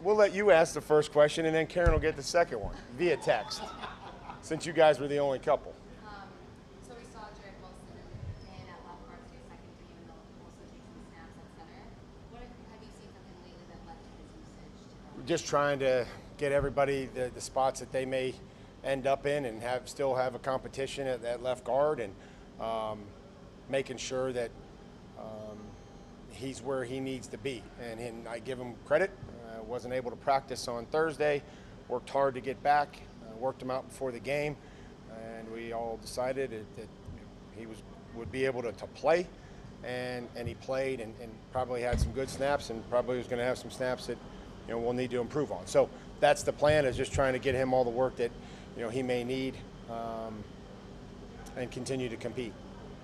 We'll let you ask the first question, and then Karen will get the second one via text, since you guys were the only couple. So we saw Drake Maye at left guard to second team, and they'll also take some snaps at center. Have you seen something lately that led to his usage? We're just trying to get everybody the spots that they may end up in, and still have a competition at left guard, and making sure that he's where he needs to be. And I give him credit. Wasn't able to practice on Thursday. Worked hard to get back. Worked him out before the game, and we all decided that he would be able to play, and he played, and probably had some good snaps, and probably was going to have some snaps that we'll need to improve on. So that's the plan, is just trying to get him all the work that he may need, and continue to compete.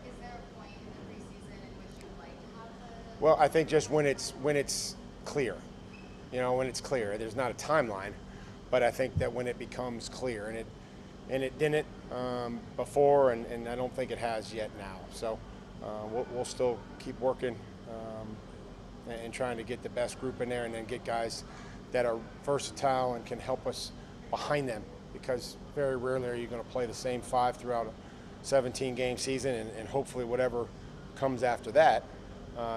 Is there a point in the preseason in which you like to have the? Well, I think just when it's clear, when it's clear. There's not a timeline, but I think that when it becomes clear, and it didn't before, and I don't think it has yet now. So we'll still keep working and trying to get the best group in there, and then get guys that are versatile and can help us behind them, because very rarely are you going to play the same five throughout a 17-game season, and hopefully whatever comes after that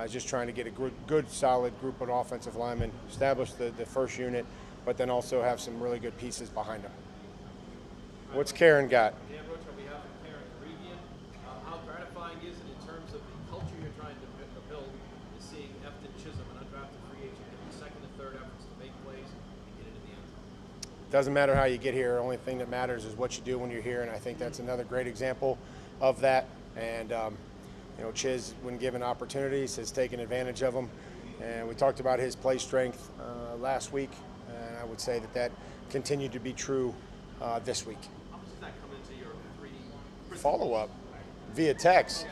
is just trying to get a good, solid group of offensive linemen, establish the first unit, but then also have some really good pieces behind them. What's Karen got? Dan Roach on behalf of Karen Caribbean. How gratifying is it in terms of the culture you're trying to build, is seeing Efton Chisum, an undrafted free agent, get the second and third efforts to make plays and get into the end zone? Doesn't matter how you get here. The only thing that matters is what you do when you're here, and I think that's another great example of that. And Chiz, when given opportunities, has taken advantage of them. And we talked about his play strength last week, and I would say that continued to be true this week. How much does that come into your three Follow-up via text?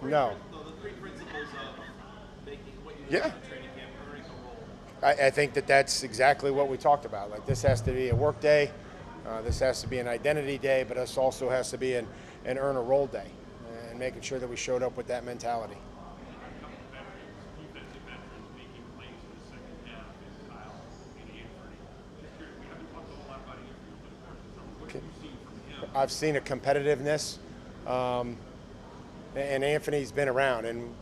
No. The three principles of making what you do Yeah. in the training camp, earning a role. I think that's exactly what we talked about. Like, this has to be a work day, this has to be an identity day, but this also has to be an earn a role day, and making sure that we showed up with that mentality. I've seen a competitiveness, and Anthony's been around, and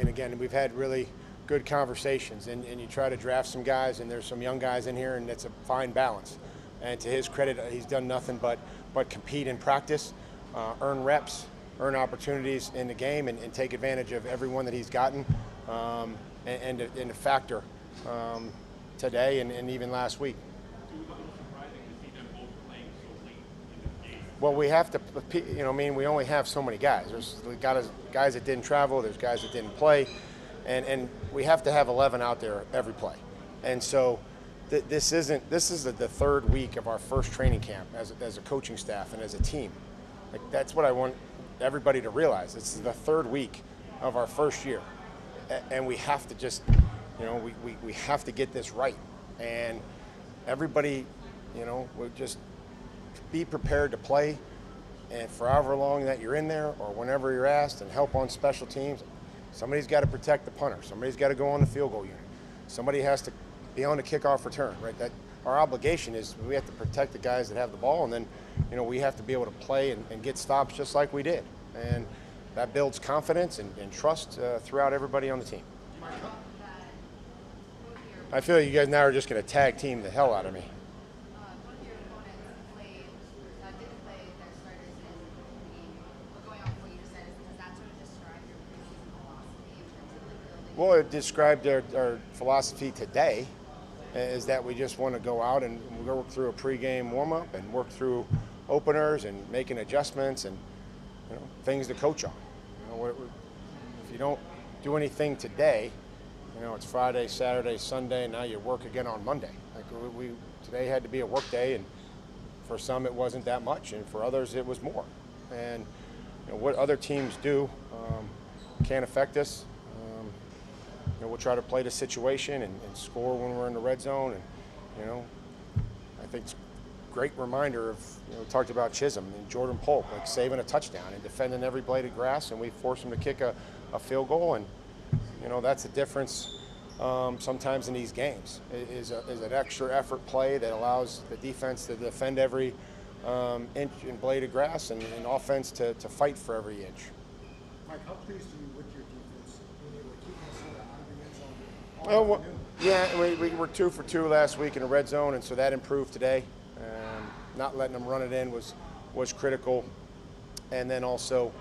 again, we've had really good conversations, and you try to draft some guys, and there's some young guys in here, and it's a fine balance. And to his credit, he's done nothing but compete in practice, earn reps, earn opportunities in the game, and take advantage of everyone that he's gotten, and a factor today and even last week. Well, we have to, we only have so many guys. There's guys that didn't travel, there's guys that didn't play, and we have to have 11 out there every play. And so this is the third week of our first training camp as a coaching staff and as a team. Like, that's what I want everybody to realize. This is the third week of our first year, and we have to just, we have to get this right. And everybody, we just be prepared to play, and for however long that you're in there or whenever you're asked, and help on special teams. Somebody's got to protect the punter. Somebody's got to go on the field goal unit. Somebody has to be on the kickoff return, right? That our obligation is we have to protect the guys that have the ball, and then we have to be able to play and get stops just like we did. And that builds confidence and trust throughout everybody on the team. I feel like you guys now are just going to tag team the hell out of me. One of your opponents didn't play their starters in the game. But going off what you just said, does that sort of describe your preseason philosophy in terms of building? Well, it described our philosophy today, is that we just want to go out and work through a pregame warm-up and work through openers and making adjustments and things to coach on. If you don't do anything today, it's Friday, Saturday, Sunday, and now you work again on Monday. Like, today had to be a work day, and for some it wasn't that much, and for others it was more. And what other teams do can't affect us. We'll try to play the situation and score when we're in the red zone. And I think it's a great reminder of we talked about Chisum and Jordan Polk, like saving a touchdown and defending every blade of grass, and we force them to kick a field goal, and that's the difference sometimes in these games. Is an extra effort play that allows the defense to defend every inch and blade of grass, and offense to fight for every inch. Mike, how pleased are you with your defense being able to keep Minnesota out of the end zone? Well, yeah, we were 2 for 2 last week in the red zone, and so that improved today. Not letting them run it in was critical, and then also,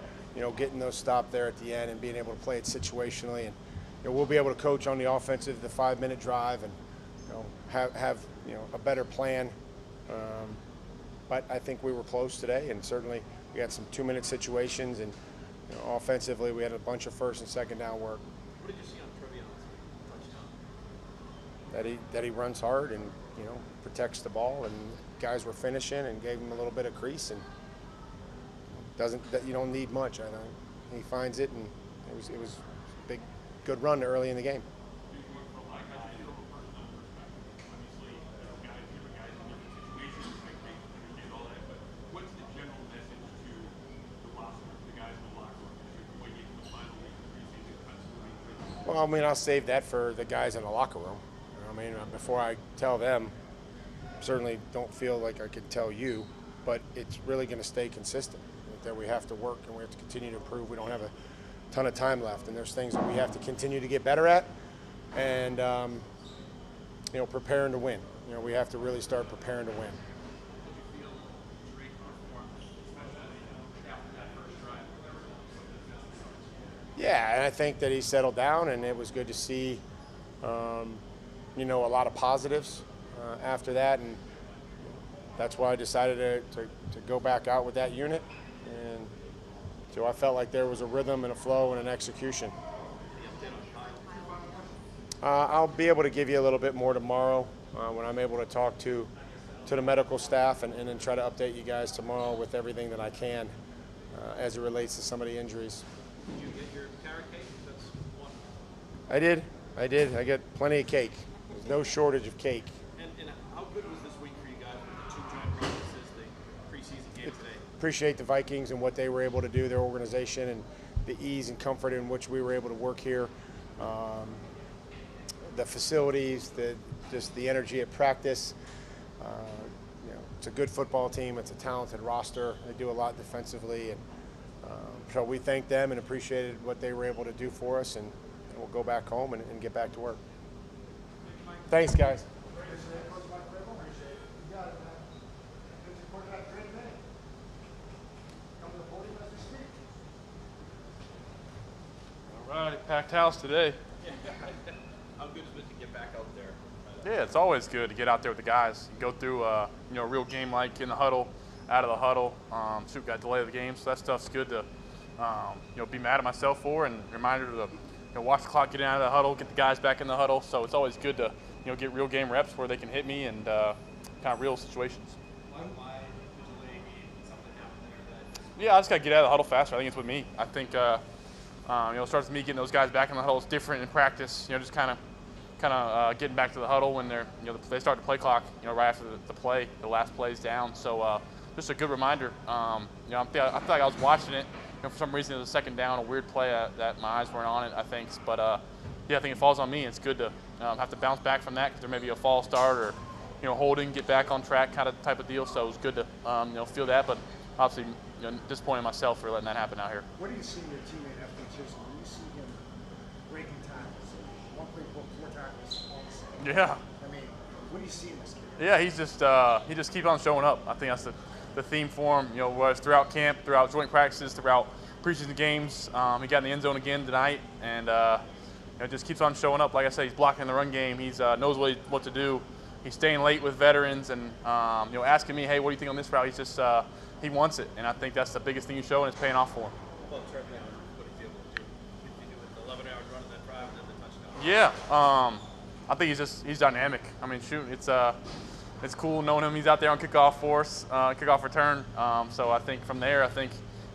getting those stopped there at the end and being able to play it situationally, and we'll be able to coach on the offensive, the 5-minute drive, and have a better plan. But I think we were close today, and certainly we had some 2-minute situations, and offensively we had a bunch of first and second down work. What did you see on Trevion's touchdown? That he runs hard and protects the ball, and guys were finishing and gave him a little bit of crease, and you don't need much. I think he finds it, and it was a big good run early in the game. Well, I mean, I'll save that for the guys in the locker room. Before I tell them, certainly don't feel like I could tell you, but it's really going to stay consistent. That we have to work and we have to continue to improve. We don't have a ton of time left, and there's things that we have to continue to get better at, and preparing to win. We have to really start preparing to win. Yeah, and I think that he settled down, and it was good to see, a lot of positives after that, and that's why I decided to go back out with that unit. And so I felt like there was a rhythm and a flow and an execution. I'll be able to give you a little bit more tomorrow when I'm able to talk to the medical staff, and then try to update you guys tomorrow with everything that I can as it relates to some of the injuries. Did you get your carrot cake? That's one. I did. I get plenty of cake. There's no shortage of cake. And how good was this week for you guys with the 2 joint practices, the preseason game today? Appreciate the Vikings and what they were able to do, their organization, and the ease and comfort in which we were able to work here. The facilities, just the energy at practice. It's a good football team. It's a talented roster. They do a lot defensively, and so we thank them and appreciated what they were able to do for us, and we'll go back home and get back to work. Thanks, guys. All right, packed house today. How good is it to get back out there? Yeah, it's always good to get out there with the guys. Go through a real game like in the huddle, out of the huddle. Shoot, got delay of the game, so that stuff's good to be mad at myself for, and reminder to watch the clock get out of the huddle, get the guys back in the huddle. So it's always good to get real game reps where they can hit me and kind of real situations. Why the delay game? Something happened there that? Yeah, I just got to get out of the huddle faster. I think it's with me. I think it starts with me getting those guys back in the huddle. It's different in practice. Just kind of getting back to the huddle when they're they start the play clock. Right after the last play's down. So just a good reminder. I feel like I was watching it. For some reason, it was a second down, a weird play that my eyes weren't on it, I think. But I think it falls on me. It's good to have to bounce back from that because there may be a false start or holding, get back on track kind of type of deal. So it was good to feel that, but obviously disappointed myself for letting that happen out here. What do you see in your teammate after Chisum? Do you see him breaking tackles? One play, 4 tackles, all the same. Yeah. What do you see in this kid? Yeah, he just keeps on showing up. I think that's the theme for him. Was throughout camp, throughout joint practices, throughout preseason games. He got in the end zone again tonight, and just keeps on showing up. Like I said, he's blocking the run game. He's knows what to do. He's staying late with veterans, and asking me, hey, what do you think on this route? He's just he wants it, and I think that's the biggest thing you show, and it's paying off for him. Well, certainly, what did you able to do? You do an 11-yard run in that drive and then the touchdown. Yeah, I think he's dynamic. Shoot, it's cool knowing him. He's out there on kickoff for us, kickoff return. So I think from there,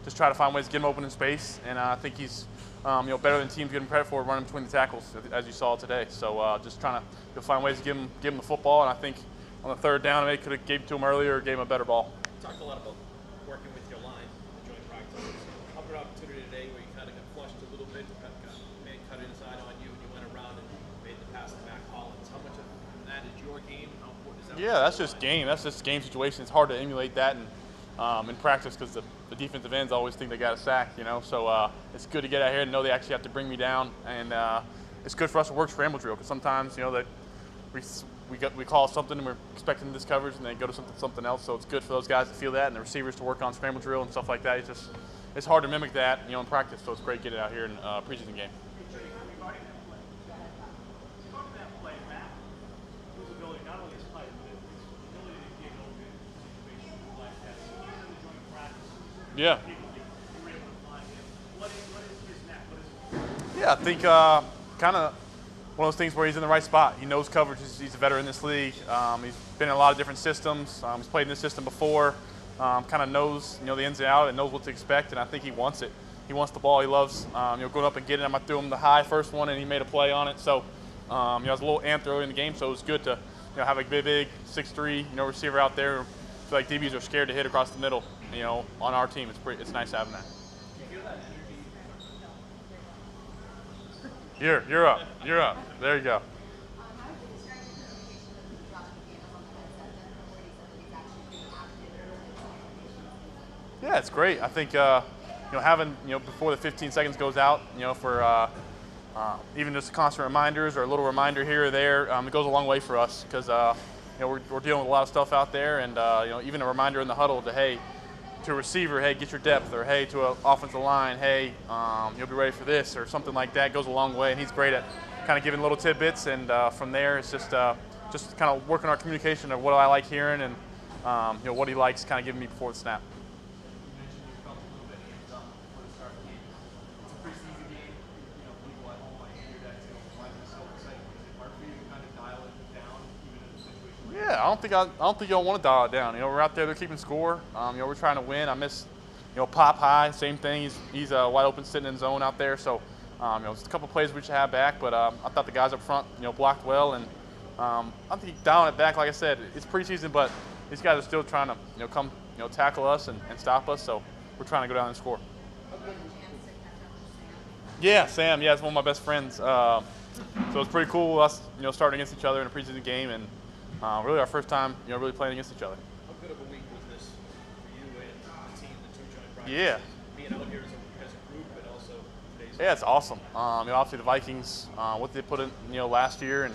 just try to find ways to get him open in space, and I think he's better than teams getting credit for running between the tackles, as you saw today. So just trying to find ways to give him the football, and I think on the third down, maybe could have gave it to him earlier or gave him a better ball. You talked a lot about working with your line in the joint practices. How about an opportunity today where you kind of got flushed a little bit, cut inside on you, and you went around and made the pass your game? How important is that? Yeah, that's just game. That's just game situation. It's hard to emulate that in practice because the defensive ends always think they got a sack, you know. So it's good to get out here and know they actually have to bring me down, and it's good for us to work scramble drill because sometimes, you know, that we call something and we're expecting this coverage and they go to something else. So it's good for those guys to feel that and the receivers to work on scramble drill and stuff like that. It's hard to mimic that, you know, in practice. So it's great getting it out here in a preseason game. Yeah. Yeah, I think kind of one of those things where he's in the right spot. He knows coverage. He's a veteran in this league. He's been in a lot of different systems. He's played in this system before. Kind of knows, you know, the ins and outs and knows what to expect. And I think he wants it. He wants the ball. He loves, you know, going up and getting him. I threw him the high first one, and he made a play on it. So, you know, I was a little amped early in the game. So it was good to, you know, have a big 6'3", you know, receiver out there. I feel like DBs are scared to hit across the middle. You know, on our team, it's nice having that. You're up. You're up. There you go. How would you describe the communication with Josh McDaniels on the headset then before he said that he's actually being active? Yeah, it's great. I think you know, having, you know, before the 15 seconds goes out, you know, for even just constant reminders or a little reminder here or there, it goes a long way for us because you know, we're dealing with a lot of stuff out there, and you know, even a reminder in the huddle to, hey, to a receiver, hey, get your depth, or hey, to an offensive line, hey, you'll be ready for this, or something like that goes a long way. And he's great at kind of giving little tidbits, and from there, it's just kind of working our communication of what I like hearing, and you know, what he likes kind of giving me before the snap. You mentioned you felt a little bit hands up before the start of the game. It's a preseason game. You know, people at home might hear that too. Why is it so exciting? Is it hard for you to kind of dial it down, even in a situation like Yeah, I don't think y'all want to dial it down. You know, we're out there, they're keeping score. You know, we're trying to win. I miss, you know, Pop High, same thing. He's wide open sitting in zone out there. So, you know, it's a couple plays we should have back, but I thought the guys up front, you know, blocked well, and I think dialing it back. Like I said, it's preseason, but these guys are still trying to, you know, come, you know, tackle us and stop us. So we're trying to go down and score. Yeah, Sam. Yeah, it's one of my best friends. So it's pretty cool us, you know, starting against each other in a preseason game, and really our first time, you know, really playing against each other. How good of a week was this for you and the team, the two joint practices? Yeah. Being out here as a group, but also today's. Yeah, it's awesome. You know, obviously the Vikings, what they put in, you know, last year, and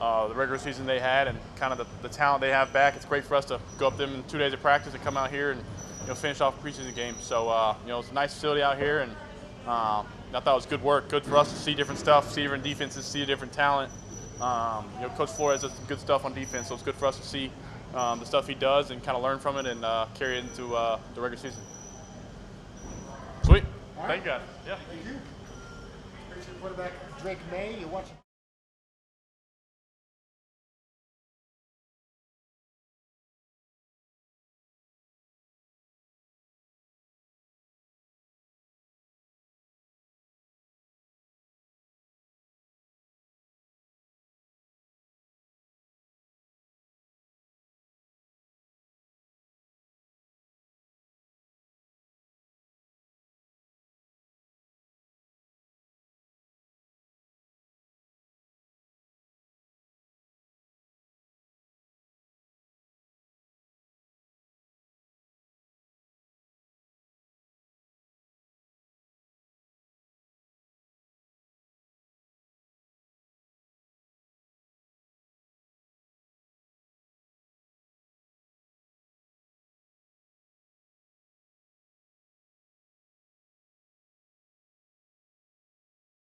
the regular season they had, and kind of the talent they have back. It's great for us to go up them in 2 days of practice and come out here and, you know, finish off a preseason game. So, you know, it's a nice facility out here, and I thought it was good work. Good for us to see different stuff, see different defenses, see different talent. You know, Coach Flores does some good stuff on defense, so it's good for us to see the stuff he does and kind of learn from it and carry it into the regular season. Sweet. All right. Thank you, guys. Yeah. Thank you. Quarterback Drake Maye. You're watching.